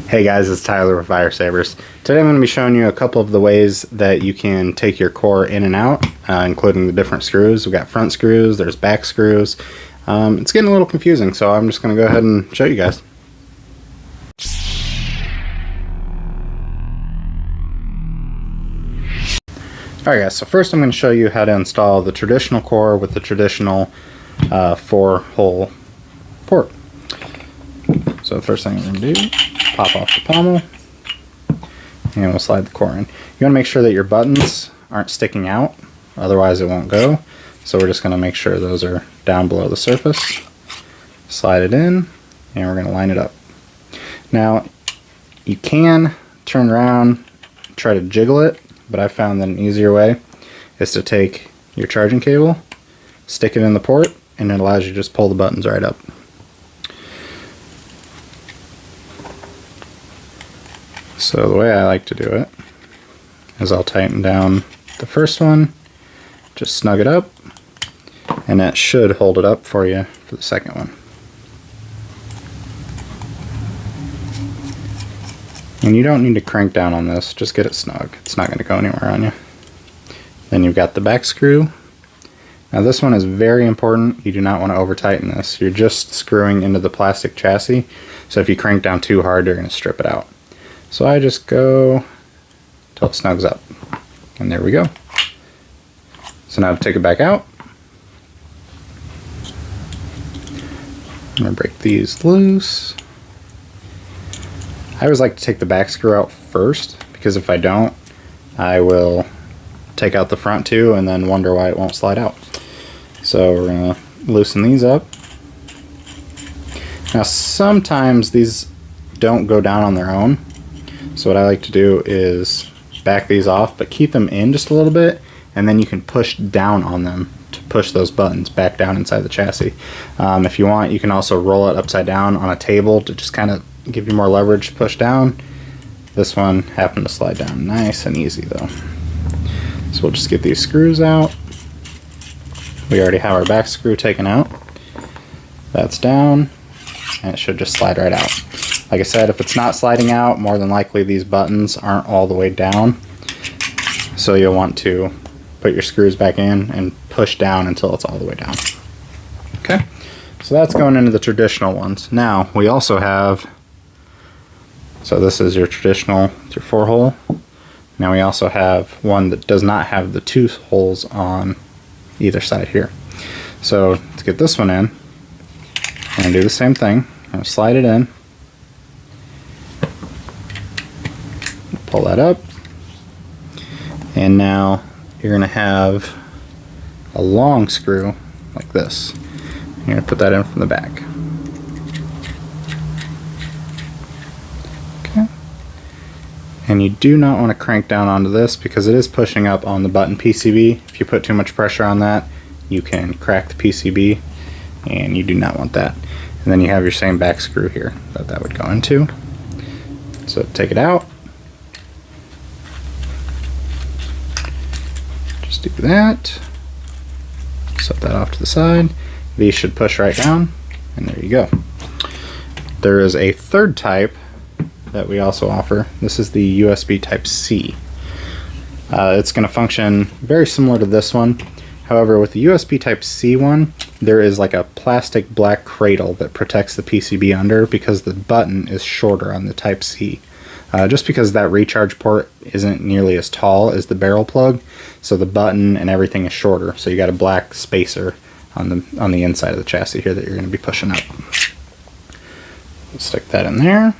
Hey guys, it's Tyler with Vire Sabers. Today I'm going to be showing you a couple of the ways that you can take your core in and out, including the different screws. We've got front screws, there's back screws. It's getting a little confusing, so I'm just going to go ahead and show you guys. Alright guys, so first I'm going to show you how to install the traditional core with the traditional 4-hole port. So the first thing we're going to do, pop off the pommel, and we'll slide the core in. You want to make sure that your buttons aren't sticking out, otherwise it won't go. So we're just going to make sure those are down below the surface. Slide it in, and we're going to line it up. Now, you can turn around, try to jiggle it, but I found that an easier way is to take your charging cable, stick it in the port, and it allows you to just pull the buttons right up. So the way I like to do it is I'll tighten down the first one, just snug it up, and that should hold it up for you for the second one. And you don't need to crank down on this, just get it snug. It's not going to go anywhere on you. Then you've got the back screw. Now this one is very important. You do not want to over tighten this. You're just screwing into the plastic chassis, so if you crank down too hard, you're going to strip it out. So I just go until it snugs up, and there we go. So now to take it back out, I'm going to break these loose. I always like to take the back screw out first, because if I don't, I will take out the front too and then wonder why it won't slide out. So we're going to loosen these up. Now sometimes these don't go down on their own. So what I like to do is back these off, but keep them in just a little bit, and then you can push down on them to push those buttons back down inside the chassis. If you want, you can also roll it upside down on a table to just kind of give you more leverage to push down. This one happened to slide down nice and easy though. So we'll just get these screws out. We already have our back screw taken out. That's down, and it should just slide right out. Like I said, if it's not sliding out, more than likely these buttons aren't all the way down. So you'll want to put your screws back in and push down until it's all the way down. Okay, so that's going into the traditional ones. Now, we also have, so this is your traditional, your 4-hole. Now we also have one that does not have the 2 holes on either side here. So to get this one in, I'm going to do the same thing. I'm going to slide it in. Pull that up, and now you're going to have a long screw like this. You're going to put that in from the back. Okay. And you do not want to crank down onto this because it is pushing up on the button PCB. If you put too much pressure on that, you can crack the PCB, and you do not want that. And then you have your same back screw here that would go into. So take it out. Just do that, set that off to the side. These should push right down, and there you go. There is a third type that we also offer. This is the USB type C. It's going to function very similar to this one. However, with the USB type C one, there is like a plastic black cradle that protects the PCB under, because the button is shorter on the type C. Just because that recharge port isn't nearly as tall as the barrel plug, so the button and everything is shorter. So you got a black spacer on the inside of the chassis here that you're going to be pushing up. Stick that in there.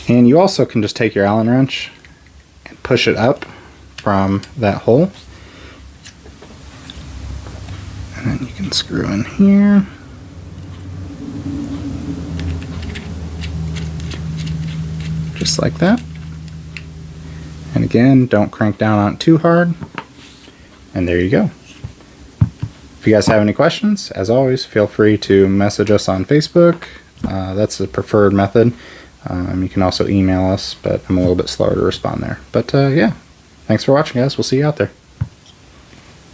And you also can just take your Allen wrench and push it up from that hole. And then you can screw in here. Just like that. And again, don't crank down on it too hard. And there you go. If you guys have any questions, as always, feel free to message us on Facebook. That's the preferred method. You can also email us, but I'm a little bit slower to respond there. But yeah, thanks for watching, guys. We'll see you out there.